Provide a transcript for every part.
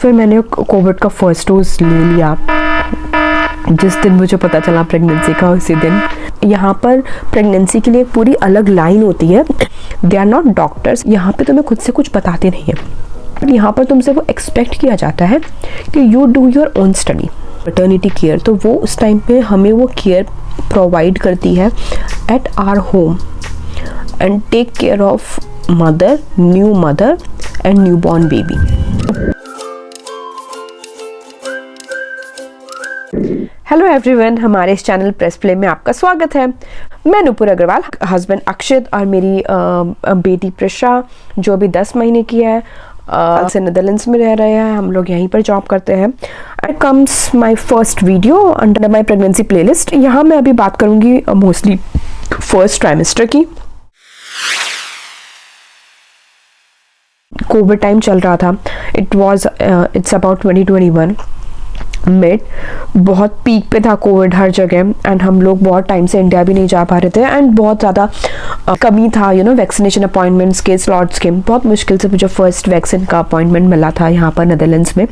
फिर मैंने कोविड का फर्स्ट डोज ले लिया। जिस दिन मुझे पता चला प्रेगनेंसी का, उसी दिन यहाँ पर प्रेगनेंसी के लिए एक पूरी अलग लाइन होती है। दे आर नॉट डॉक्टर्स, यहाँ पे तुम्हें खुद से कुछ बताते नहीं है। यहाँ पर तुमसे वो एक्सपेक्ट किया जाता है कि you do your own study. Maternity care, तो वो उस टाइम पे हमें वो केयर प्रोवाइड करती है at our home and take care of mother and new born baby. Hello everyone, हमारे इस चैनल प्रेस प्ले में आपका स्वागत है। मैं नुपुर अग्रवाल, हस्बैंड अक्षित और मेरी बेटी प्रिशा जो अभी 10 महीने की है, से नीदरलैंड्स में रह रहे हैं। हम लोग यहीं पर जॉब करते हैं। And comes my first video under my pregnancy playlist. यहाँ मैं अभी बात करूँगी मोस्टली फर्स्ट ट्राइमेस्टर की। कोविड टाइम चल रहा था। इट्स अबाउट 2021 मिड, बहुत पीक पे था कोविड हर जगह। एंड हम लोग बहुत टाइम से इंडिया भी नहीं जा पा रहे थे एंड बहुत ज़्यादा कमी था वैक्सीनेशन अपॉइंटमेंट्स के, स्लॉट्स के। बहुत मुश्किल से मुझे फर्स्ट वैक्सीन का अपॉइंटमेंट मिला था यहाँ पर नीदरलैंड्स में।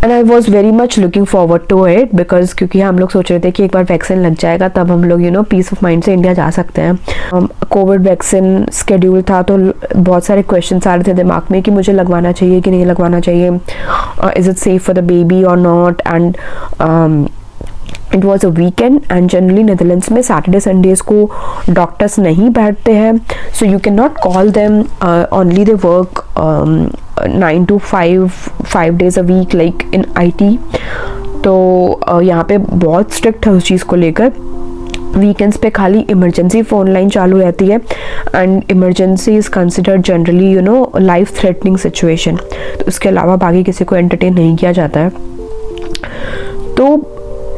And I was very much looking forward to it because क्योंकि हम लोग सोच रहे थे कि एक बार वैक्सीन लग जाएगा तब हम लोग पीस ऑफ माइंड से इंडिया जा सकते हैं। कोविड वैक्सीन स्केड्यूल था तो बहुत सारे क्वेश्चंस आ रहे थे दिमाग में कि मुझे लगवाना चाहिए कि नहीं लगवाना चाहिए, is it safe for the baby or not. And it was a weekend and generally Netherlands में सैटरडे संडेज को डॉक्टर्स नहीं बैठते हैं, so you can not call them, only they work 9 to 5 days a week like in IT। तो यहाँ पे बहुत strict है उस चीज़ को लेकर। वीकेंड्स पे खाली इमरजेंसी फ़ोन लाइन चालू रहती है and emergency is considered generally life threatening situation. तो उसके अलावा बाकी किसी को एंटरटेन नहीं किया जाता है। तो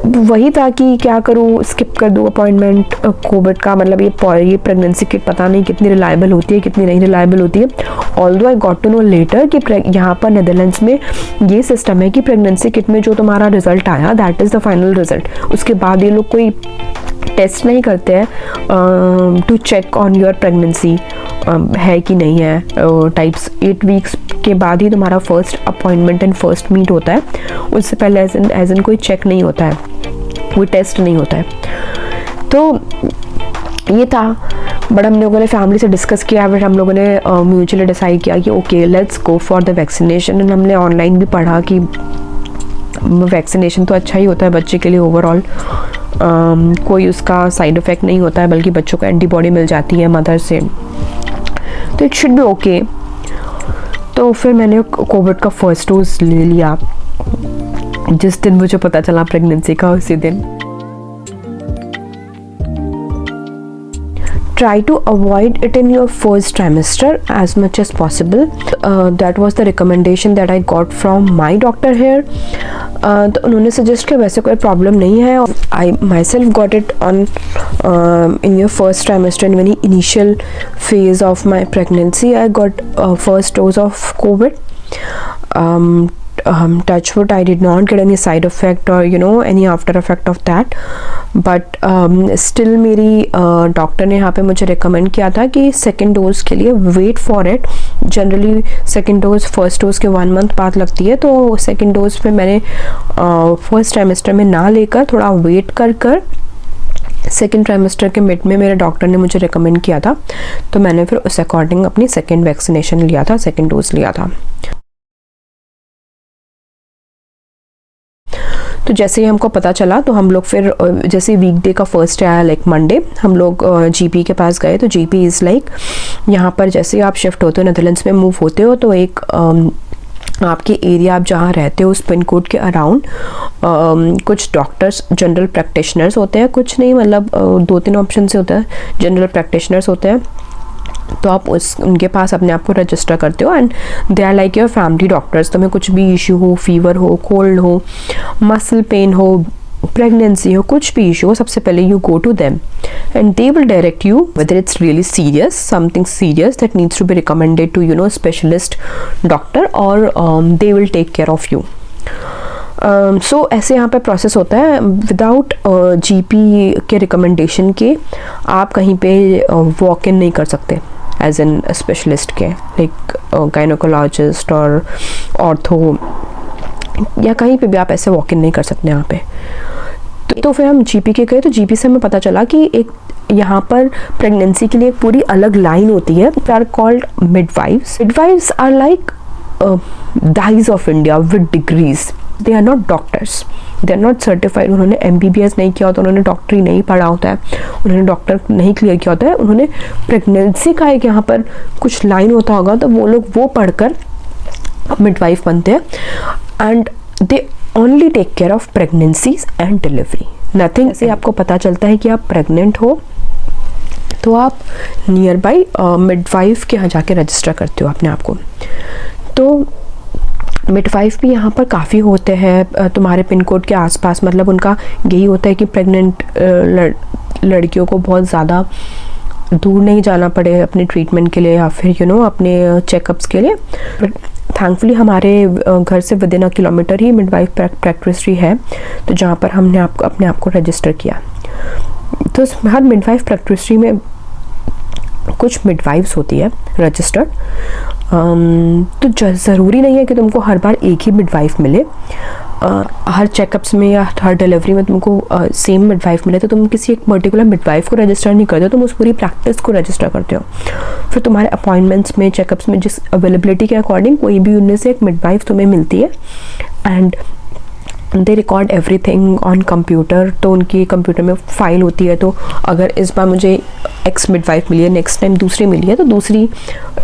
वही था कि क्या करूँ, स्किप कर दूँ अपॉइंटमेंट कोविड का। मतलब ये प्रेगनेंसी किट पता नहीं कितनी रिलायबल होती है, कितनी नहीं रिलायबल होती है। Although I got to know later कि यहाँ पर नीदरलैंड्स में ये सिस्टम है कि प्रेगनेंसी किट में जो तुम्हारा रिजल्ट आया that is the final result. उसके बाद ये लोग कोई टेस्ट नहीं करते हैं to check on your pregnancy है कि नहीं है। टाइप्स 8 वीक्स के बाद ही तुम्हारा first appointment and first meet होता है। उससे पहले एज इन कोई चेक नहीं होता है, कोई टेस्ट नहीं होता है। तो ये था, बट हम लोगों ने फैमिली से डिस्कस किया, फिर हम लोगों ने म्यूचुअली डिसाइड किया कि okay let's go for the vaccination. And हमने ऑनलाइन भी पढ़ा कि वैक्सीनेशन तो अच्छा ही होता है बच्चे के लिए ओवरऑल। कोई उसका साइड इफ़ेक्ट नहीं होता है, बल्कि बच्चों को एंटीबॉडी मिल जाती है मदर से, तो इट शुड बी ओके। तो फिर मैंने कोविड का फर्स्ट डोज ले लिया। जिस दिन मुझे पता चला प्रेगनेंसी का, उसी दिन। Try to avoid it in your first trimester as much as possible. That was the recommendation that I got from my doctor here. तो उन्होंने सजेस्ट किया वैसे कोई प्रॉब्लम नहीं है। I myself got it on in your first trimester in very initial phase of my pregnancy. I got first dose of COVID. Touch wood, I did not get any side effect or any after effect of that, but still मेरी doctor ने यहाँ पे मुझे recommend किया था कि second dose के लिए wait for it. Generally second dose first dose के 1 month बाद लगती है, तो सेकेंड डोज पे मैंने फर्स्ट ट्राइमेस्टर में ना लेकर थोड़ा वेट कर सेकेंड ट्राइमेस्टर के मिड में मेरे डॉक्टर ने मुझे रिकमेंड किया था, तो मैंने फिर उस अकॉर्डिंग अपनी सेकेंड वैक्सीनेशन लिया था, सेकेंड डोज लिया था। तो जैसे ही हमको पता चला तो हम लोग फिर जैसे वीकडे का फर्स्ट आया लाइक मंडे, हम लोग जीपी के पास गए। तो जीपी इज़ लाइक यहाँ पर जैसे आप शिफ्ट होते हो नीदरलैंड्स में मूव होते हो तो एक आपके एरिया आप जहाँ रहते हो उस पिन कोड के अराउंड कुछ डॉक्टर्स जनरल प्रैक्टिशनर्स होते हैं, कुछ नहीं मतलब 2-3 ऑप्शन से होता है। जनरल प्रैक्टिशनर्स होते हैं, तो आप उनके पास अपने आप को रजिस्टर करते हो and they are like your family doctors. तुम्हें कुछ भी इशू हो, फीवर हो, कोल्ड हो, मसल पेन हो, प्रेगनेंसी हो, कुछ भी इशू हो, सबसे पहले you go to them and they will direct you whether it's really serious, something serious that needs to be recommended to specialist doctor, और they will take care of you. So ऐसे यहाँ पे process होता है। Without GP के recommendation के आप कहीं पे वॉक इन नहीं कर सकते एज एन स्पेशलिस्ट के, लाइक गायनोकोलॉजिस्ट और ऑर्थो, या कहीं पे भी आप ऐसे वॉक इन नहीं कर सकते यहाँ पे। तो फिर हम जीपी के गए, तो जीपी से हमें पता चला कि एक यहाँ पर प्रेगनेंसी के लिए एक पूरी अलग लाइन होती है, they are called midwives. Midwives are like दाइज of India with degrees, they are not doctors, they are not certified. उन्होंने MBBS नहीं किया होता, उन्होंने डॉक्टरी नहीं पढ़ा होता है, उन्होंने डॉक्टर नहीं क्लियर किया होता है, उन्होंने प्रेगनेंसी का एक यहाँ पर कुछ लाइन होता होगा, तो वो लोग वो पढ़कर मिडवाइफ बनते हैं, and they only take care of pregnancies and delivery, nothing. से आपको पता चलता है कि आप प्रेग्नेंट हो तो आप नियर बाई मिडवाइफ के यहाँ जाके रजिस्टर करते हो अपने आप को। तो मिडवाइफ भी यहाँ पर काफ़ी होते हैं तुम्हारे पिन कोड के आसपास, मतलब उनका यही होता है कि प्रेग्नेंट लड़कियों को बहुत ज़्यादा दूर नहीं जाना पड़े अपने ट्रीटमेंट के लिए या फिर अपने चेकअप्स के लिए। थैंकफुली हमारे घर से विदिन अ किलोमीटर ही मिडवाइफ प्रैक्टिसरी है, तो जहाँ पर हमने अपने आप को रजिस्टर किया। तो हर मिडवाइफ प्रैक्टिसरी में कुछ मिडवाइफ्स होती है रजिस्टर्ड, तो ज़रूरी नहीं है कि तुमको हर बार एक ही मिडवाइफ मिले, हर चेकअप्स में या हर डिलीवरी में तुमको सेम मिडवाइफ मिले, तो तुम किसी एक पर्टिकुलर मिडवाइफ को रजिस्टर नहीं करते हो, तुम उस पूरी प्रैक्टिस को रजिस्टर करते हो। फिर तुम्हारे अपॉइंटमेंट्स में, चेकअप्स में जिस अवेलेबिलिटी के अकॉर्डिंग कोई भी उनमें से एक मिडवाइफ तुम्हें मिलती है, and they record everything on computer. तो उनकी कंप्यूटर में फाइल होती है, तो अगर इस बार मुझे एक्स मिडवाइफ मिली है, नेक्स्ट टाइम दूसरी मिली है, तो दूसरी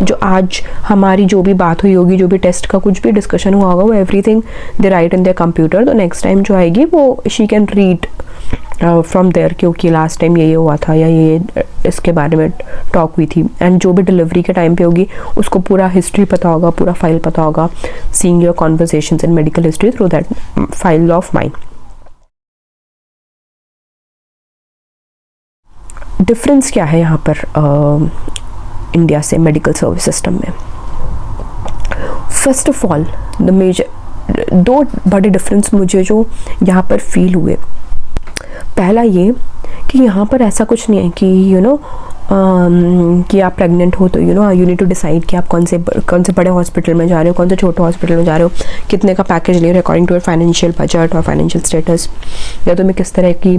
जो आज हमारी जो भी बात हुई होगी, जो भी टेस्ट का कुछ भी डिस्कशन हुआ होगा, वो everything they write in their computer. तो नेक्स्ट टाइम जो आएगी वो she can read from there, क्योंकि लास्ट टाइम ये हुआ था या ये इसके बारे में टॉक हुई थी, एंड जो भी डिलीवरी के टाइम पे होगी उसको पूरा हिस्ट्री पता होगा, पूरा फाइल पता होगा, seeing your conversations in medical history through that file of mine. Difference क्या है यहाँ पर इंडिया से मेडिकल सर्विस सिस्टम में? First of all the major दो बड़े डिफरेंस मुझे जो यहाँ पर फील हुए, पहला ये कि यहाँ पर ऐसा कुछ नहीं है कि कि आप प्रेग्नेंट हो तो यू नीड टू डिसाइड कि आप कौन से बड़े हॉस्पिटल में जा रहे हो, कौन से छोटे हॉस्पिटल में जा रहे हो, कितने का पैकेज ले रहे हो according to your financial budget और फाइनेंशियल स्टेटस, या तुम्हें किस तरह की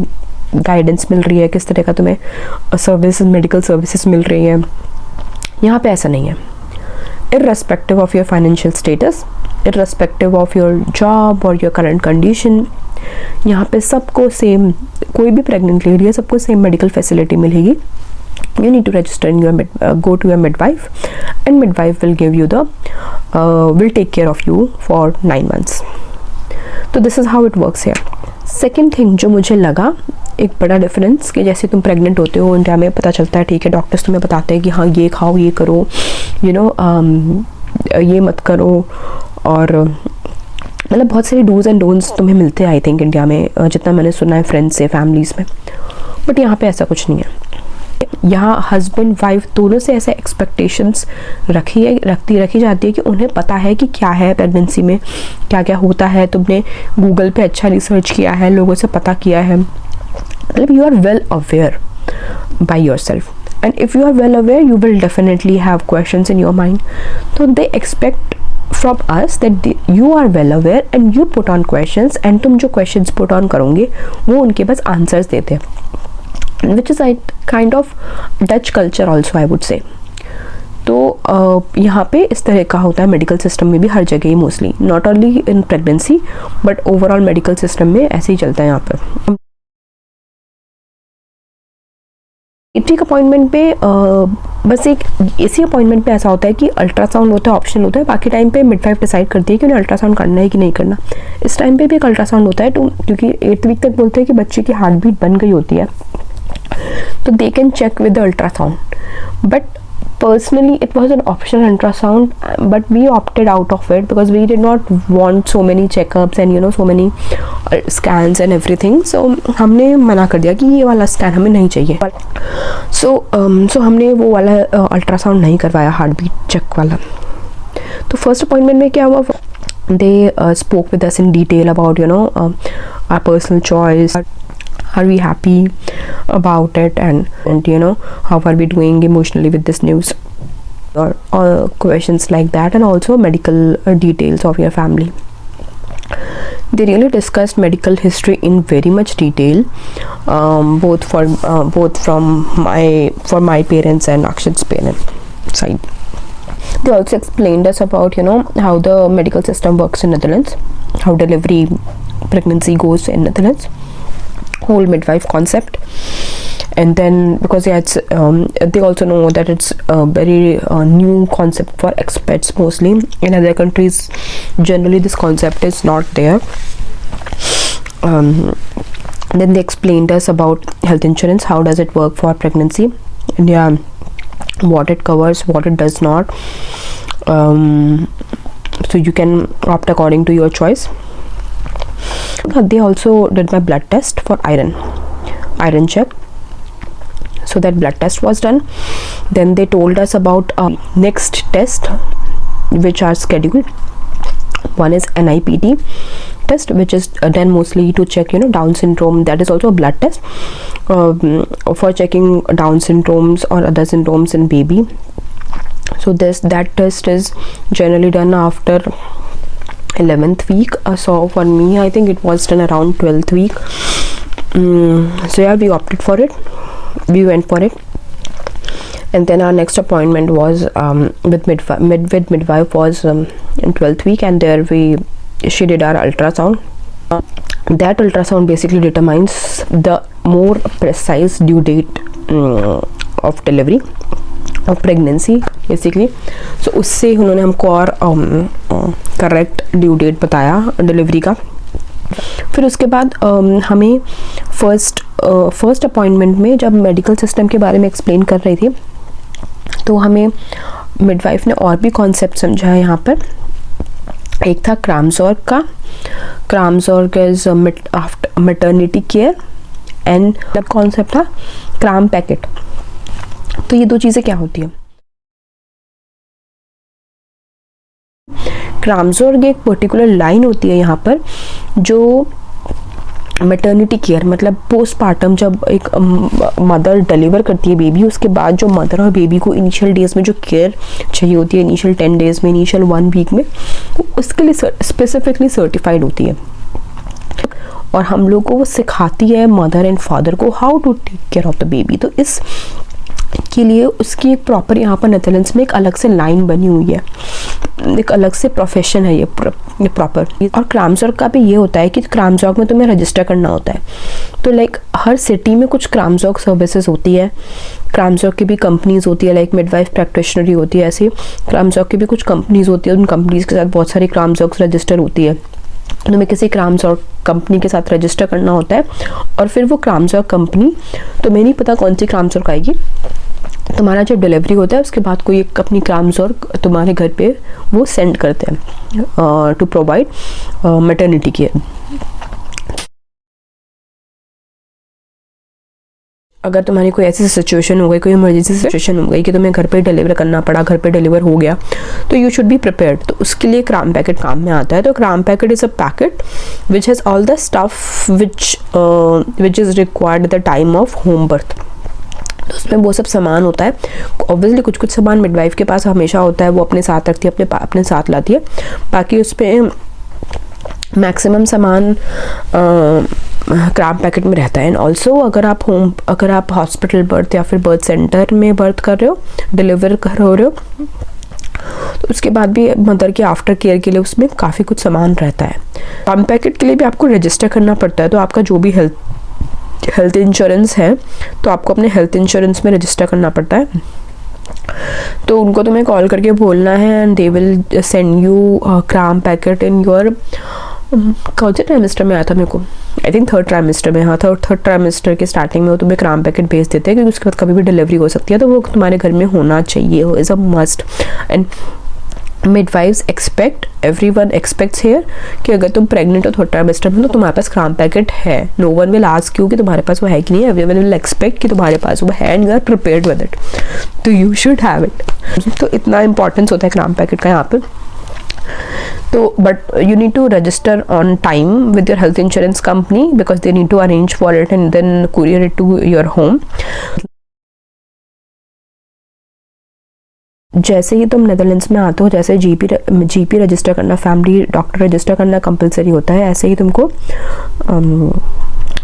गाइडेंस मिल रही है, किस तरह का तुम्हें सर्विसेज, मेडिकल सर्विसेज मिल रही है। यहाँ पे ऐसा नहीं है। Irrespective of your financial status, irrespective of your job और योर करंट कंडीशन, यहाँ पे सबको सेम, कोई भी प्रेग्नेंट लेडी है सबको सेम मेडिकल फैसिलिटी मिलेगी। You need to register in your go to your midwife, and midwife will give you the will take care of you for 9 months. तो this is how it works here. Second thing जो मुझे लगा एक बड़ा difference, कि जैसे तुम pregnant होते हो इंडिया में पता चलता है, ठीक है, डॉक्टर्स तुम्हें बताते हैं कि हाँ ये खाओ, ये करो, ये मत करो, और मतलब बहुत सारे डूज एंड डोंट्स तुम्हें मिलते हैं आई थिंक इंडिया में, जितना मैंने सुना है फ्रेंड्स से, फैमिलीज़ में। बट यहाँ पे ऐसा कुछ नहीं है। यहाँ हस्बैंड वाइफ दोनों से ऐसे एक्सपेक्टेशंस रखी जाती है कि उन्हें पता है कि क्या है प्रेगनेंसी में, क्या क्या होता है। तुमने गूगल पे अच्छा रिसर्च किया है, लोगों से पता किया है, मतलब you are well aware by yourself, and if you are well aware you will definitely have questions in your mind. तो they expect from us that you are well aware and you put on questions, and तुम जो questions put on करोगे वो उनके पास answers देते हैं, which is kind of Dutch culture also I would say। तो यहाँ पे इस तरह का होता है मेडिकल सिस्टम में भी, हर जगह ही mostly, not only in pregnancy but overall medical system में ऐसे ही चलता है यहाँ पर। इसी अपॉइंटमेंट पे बस एक इसी अपॉइंटमेंट पे ऐसा होता है कि अल्ट्रासाउंड होता है, ऑप्शनल होता है, बाकी टाइम पे मिडवाइफ डिसाइड करती है कि उन्हें अल्ट्रासाउंड करना है कि नहीं करना। इस टाइम पे भी एक अल्ट्रासाउंड होता है, तो क्योंकि 8th वीक तक बोलते हैं कि बच्चे की हार्ट बीट बन गई होती है, तो they can check with the ultrasound. But personally it was an optional ultrasound, but we opted out of it because we did not want so many checkups and so many scans and everything, so हमने मना कर दिया कि ये वाला scan हमें नहीं चाहिए। so हमने वो वाला अल्ट्रासाउंड नहीं करवाया, हार्ट बीट चेक वाला। तो फर्स्ट अपॉइंटमेंट में क्या हुआ, they spoke with us in detail about our personal choice, are we happy about it, and how are we doing emotionally with this news। or questions like that, and also medical details of your family. They really discussed medical history in very much detail, both from my parents and Akshit's parent side. They also explained us about how the medical system works in Netherlands, how delivery pregnancy goes in Netherlands, whole midwife concept. And then because they also know that it's a very new concept for expats mostly. In other countries generally this concept is not there. Then they explained us about health insurance, how does it work for pregnancy, and yeah, what it covers, what it does not. So you can opt according to your choice. They also did my blood test for iron check. So that blood test was done. Then they told us about next test which are scheduled. One is NIPT test, which is done mostly to check Down syndrome. That is also a blood test for checking Down syndromes or other syndromes in baby. So that test is generally done after 11th week. So for me, I think it was done around 12th week. So yeah, we opted for it. We went for it. And then our next appointment was with midwife was in 12th week, and there she did our ultrasound. That ultrasound basically determines the more precise due date of delivery, of pregnancy basically. So उससे उन्होंने हमको और correct due date बताया delivery का. फिर उसके बाद हमें फर्स्ट अपॉइंटमेंट में जब मेडिकल सिस्टम के बारे में एक्सप्लेन कर रही थी, तो हमें मिडवाइफ ने और भी कॉन्सेप्ट समझाया यहाँ पर. एक था क्रामजॉर्ग का. क्रामजॉर्ग is maternity care, and concept था क्राम पैकेट. तो ये दो चीज़ें क्या होती है? क्रामजॉर्ग एक पर्टिकुलर लाइन होती है यहाँ पर जो मैटरनिटी केयर, मतलब पोस्टमार्टम, जब एक मदर डिलीवर करती है बेबी, उसके बाद जो मदर और बेबी को इनिशियल डेज में जो केयर चाहिए होती है, इनिशियल 10 डेज में, इनिशियल 1 वीक में, उसके लिए स्पेसिफिकली सर्टिफाइड होती है. और हम लोग को वो सिखाती है मदर एंड फादर को how to take care of the baby. तो इस के लिए उसकी एक प्रॉपर यहाँ पर नेदरलैंड्स में एक अलग से लाइन बनी हुई है, एक अलग से प्रोफेशन है ये प्रॉपर. और क्रामजॉर्ग का भी ये होता है कि क्रामजॉर्ग में तुम्हें रजिस्टर करना होता है. तो लाइक हर सिटी में कुछ क्रामजॉर्ग सर्विसेज होती है. क्रामजॉर्ग की भी कंपनीज होती है, लाइक मिडवाइफ प्रैक्टिशनरी होती है. ऐसे क्रामजॉर्ग की भी कुछ कंपनीज होती है, उन कंपनीज के साथ बहुत सारी क्रामजॉर्ग रजिस्टर होती है. तुम्हें किसी क्रामजॉर्ग कंपनी के साथ रजिस्टर करना होता है, और फिर वो क्रामजॉर्ग कंपनी, तुम्हें नहीं पता कौन सी क्रामजॉर्ग आएगी, तुम्हारा जब डिलीवरी होता है उसके बाद कोई एक अपनी क्रामजॉर्ग तुम्हारे घर पे वो सेंड करते हैं टू प्रोवाइड मैटरनिटी केयर. अगर तुम्हारी कोई ऐसी सिचुएशन हो गई, कोई इमरजेंसी सिचुएशन हो गई कि तुम्हें घर पे डिलीवर करना पड़ा, घर पे डिलीवर हो गया, तो यू शुड बी प्रिपेयर्ड. तो उसके लिए क्राम पैकेट काम में आता है. तो cram packet is a packet which has all the stuff which is required the time of home birth. तो उसमें वो सब सामान होता है. ऑब्वियसली कुछ सामान मिडवाइफ के पास हमेशा होता है, वो अपने साथ रखती है, अपने साथ लाती है. बाकी उस पर मैक्सिमम सामान क्राम पैकेट में रहता है. एंड ऑल्सो अगर आप हॉस्पिटल बर्थ या फिर बर्थ सेंटर में बर्थ कर रहे हो, डिलीवर कर रहे हो, तो उसके बाद भी मदर के आफ्टर केयर के लिए उसमें काफ़ी कुछ सामान रहता है. क्राम पैकेट के लिए भी आपको रजिस्टर करना पड़ता है. तो आपका जो भी हेल्थ इंश्योरेंस है, तो आपको अपने हेल्थ इंश्योरेंस में रजिस्टर करना पड़ता है. तो उनको तुम्हें कॉल करके बोलना है, and they will send you cram packet in your, कौन से ट्राइमेस्टर में आया था मेरे को, आई थिंक 3rd ट्राइमेस्टर में. हाँ, थर्ड ट्राइमेस्टर के स्टार्टिंग में वो तुम्हें क्राम पैकेट भेज देते हैं, क्योंकि उसके बाद कभी भी डिलीवरी हो सकती है. तो वो तुम्हारे घर में होना चाहिए, is a must. And midwives expect, everyone aspects here कि अगर तुम प्रेग्नेंट हो 3rd ट्राइमेस्टर में, तो तुम्हारे पास क्राम पैकेट है. No one will ask you कि तुम्हारे पास वो है कि नहीं है. एवरीवन विल एक्सपेक्ट कि तुम्हारे पास वो है, and you are prepared with it. तो यू शुड हैव इट. तो इतना इंपॉर्टेंस होता है क्राम पैकेट का यहाँ पर. तो but you need to register on time with your health insurance company, because they need to arrange for it and then courier it to your home. जैसे ही तुम नेदरलैंड्स में आते हो, जैसे जीपी रजिस्टर करना, फैमिली डॉक्टर रजिस्टर करना compulsory होता है, ऐसे ही तुमको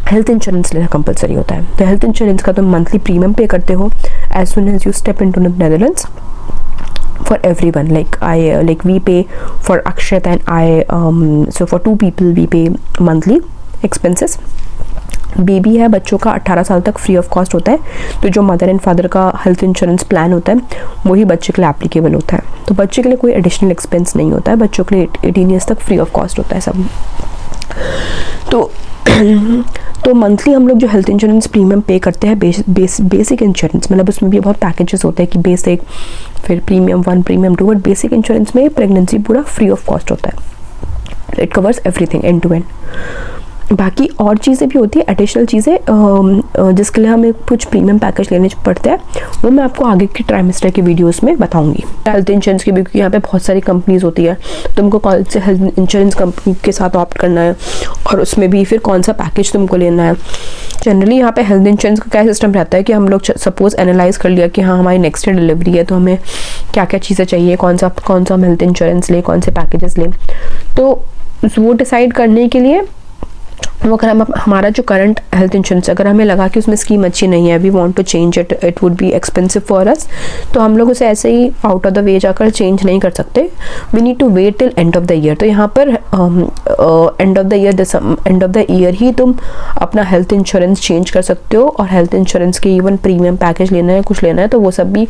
हेल्थ इंश्योरेंस लेना कंपलसरी होता है। तो हेल्थ इंश्योरेंस का तुम मंथली प्रीमियम पे करते हो as soon as you step into Netherlands. For everyone, like we pay for Akshat and I, so for 2 people we pay monthly expenses। Baby है, बच्चों का 18 साल तक फ्री ऑफ कॉस्ट होता है। तो जो मदर एंड फादर का हेल्थ इंश्योरेंस प्लान होता है वही बच्चे के लिए एप्लीकेबल होता है। तो बच्चे के लिए कोई एडिशनल एक्सपेंस नहीं होता है, बच्चों के लिए 18 ईयर्स तक फ्री ऑफ कॉस्ट होता है सब। तो मंथली हम लोग जो हेल्थ इंश्योरेंस प्रीमियम पे करते हैं, बेसिक इंश्योरेंस, मतलब उसमें भी बहुत पैकेजेस होते हैं कि बेसिक, फिर premium 1, premium 2, but basic insurance में प्रेगनेंसी पूरा फ्री ऑफ कॉस्ट होता है। It covers everything end to end. बाकी और चीज़ें भी होती है, एडिशनल चीज़ें जिसके लिए हमें कुछ प्रीमियम पैकेज लेने पड़ते हैं, वो मैं आपको आगे के ट्राइमेस्टर के वीडियोस में बताऊंगी। हेल्थ इंश्योरेंस की भी, क्योंकि यहाँ पे बहुत सारी कंपनीज होती है, तुमको कौन से हेल्थ इंश्योरेंस कंपनी के साथ ऑप्ट करना है और उसमें भी फिर कौन सा पैकेज तुमको लेना है। जनरली यहाँ पे हेल्थ इंश्योरेंस का क्या सिस्टम रहता है कि हम लोग सपोज एनालाइज कर लिया कि हाँ हमारी नेक्स्ट ईयर डिलीवरी है, तो हमें क्या क्या चीज़ें चाहिए, कौन सा हम हेल्थ इंश्योरेंस लें, कौन से पैकेजेस लें। तो वो डिसाइड करने के लिए वो अगर हमारा जो करंट हेल्थ इंश्योरेंस, अगर हमें लगा कि उसमें स्कीम अच्छी नहीं है, we want to change it, it would be expensive for us, तो हम लोग उसे ऐसे ही आउट ऑफ द वे जाकर चेंज नहीं कर सकते। We need to wait till end of the year. तो यहाँ पर एंड ऑफ द ईयर ही तुम अपना हेल्थ इंश्योरेंस चेंज कर सकते हो, और हेल्थ इंश्योरेंस के इवन प्रीमियम पैकेज लेना है, कुछ लेना है, तो वो सब भी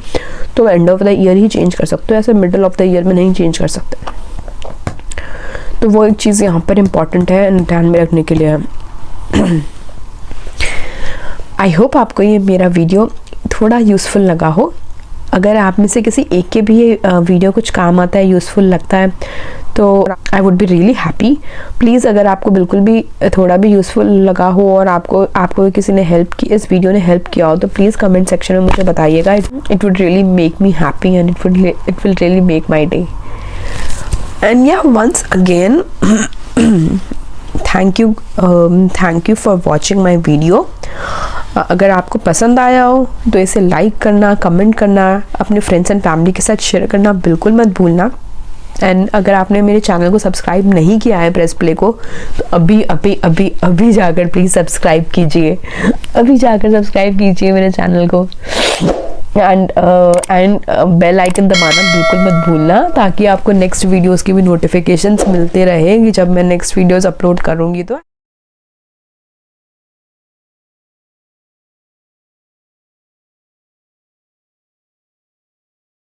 तो and of the year he change कर सकते हो, ऐसे मिडल ऑफ द ईयर में नहीं चेंज कर सकते। तो वो एक चीज़ यहाँ पर इम्पॉर्टेंट है, ध्यान में रखने के लिए। आई होप आपको ये मेरा वीडियो थोड़ा यूज़फुल लगा हो। अगर आप में से किसी एक के भी ये वीडियो कुछ काम आता है, यूज़फुल लगता है, तो I would be really happy. Please अगर आपको बिल्कुल भी थोड़ा भी यूज़फुल लगा हो और आपको किसी ने हेल्प की, इस वीडियो ने हेल्प किया हो, तो प्लीज़ कमेंट सेक्शन में मुझे बताइएगा। It would really make me happy and it will really make my day. And yeah, once again, thank you for watching my video। अगर आपको पसंद आया हो तो इसे लाइक करना, कमेंट करना, अपने फ्रेंड्स एंड फैमिली के साथ शेयर करना बिल्कुल मत भूलना। एंड अगर आपने मेरे चैनल को सब्सक्राइब नहीं किया है, प्रेस प्ले को, तो अभी जाकर प्लीज़ सब्सक्राइब कीजिए, अभी जाकर सब्सक्राइब कीजिए मेरे चैनल को। एंड बेल आइकन दबाना बिल्कुल मत भूलना, ताकि आपको नेक्स्ट वीडियोस की भी नोटिफिकेशंस मिलते रहेंगी जब मैं नेक्स्ट वीडियोस अपलोड करूँगी। तो